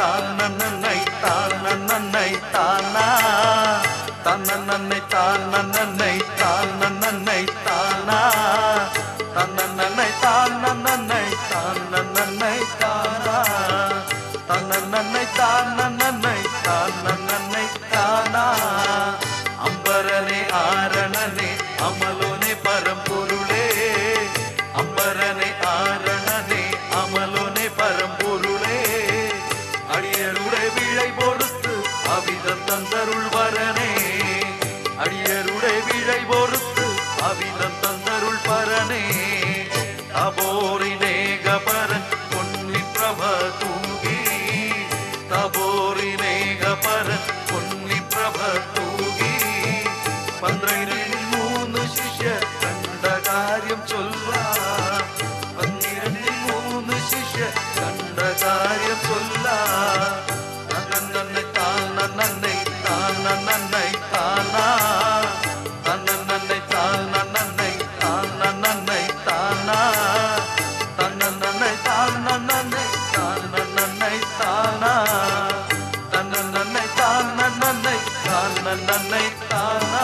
താനന്നൈ താനന്നൈ താനാ തന്നന്നൈ താനന്നൈ താനന്നൈ താനാ തന്നന്നൈ താനന്നൈ താനന്നൈ താനാ തന്നന്നൈ താനന്നൈ താനന്നൈ താനാ അമ്പരനെ ആരണനെ അമലോനെ പരമ്പൊരുളേ അമ്പരനെ ആരണനെ അമലോനെ പരമ്പൊരുളേ അടിയരുടെ വിളை பொறுத்து அவிதம் தந்தருள் வரனே அடியருடை விளை பொறுத்து அவிதம் தந்தருள் பரனே தபோரினேகபரன் பொன்னி பிரப தூகி தபோரினேகபരൻ പൊന്നി പ്രഭ തൂകി 12 ശിഷ്യർ കണ്ട കാര്യം ചൊല്ലാൻ 12 ശിഷ്യർ കണ്ട കാര്യം ചൊല്ലാൻ തന്നന്നൈ താനന്നൈ താനന്നൈ താനാ തന്നന്നൈ താനന്നൈ താനന്നൈ താനാ തന്നന്നൈ താനന്നൈ താനന്നൈ താനാ തന്നന്നൈ താനന്നൈ താനന്നൈ താനാ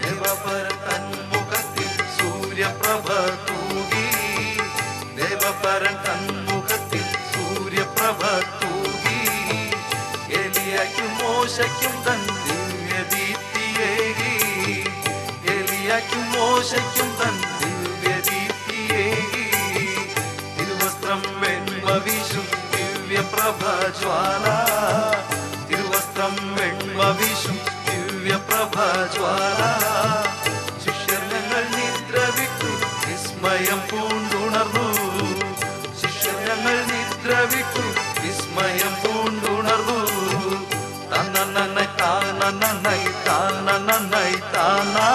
ദേവപരൻ തന്മുഖത്തിൽ സൂര്യപ്രഭ തൂകി ദേവപരൻ തന്മുഖത്തിൽ സൂര്യപ്രഭ തൂകി എലിയാക്കും മോശയ്ക്കും തൻ ദിവ്യദീപ്തിയേകി എലിയാക്കും മോശയ്ക്കും തൻ ദിവ്യദീപ്തിയേകി തിരുവസ്ത്രം വെണ്മ വീശും ദിവ്യപ്രഭ ജ്വാല തിരുവസ്ത്രം വെണ്മ വീശും ദിവ്യപ്രഭ ജ്വാല ശിഷ്യർ ഞങ്ങൾ നിദ്ര വിട്ടു വിസ്മയം പൂണ്ടുണർന്നു ശിഷ്യർ ഞങ്ങൾ നിദ്ര വിട്ടു വിസ്മയം പൂണ്ടുണർന്നു തന്നന്നൈ താനന്നൈ താനന്നൈ താനാ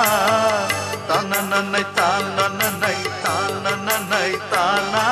തന്നന്നൈ താനന്നൈ താനന്നൈ താനാ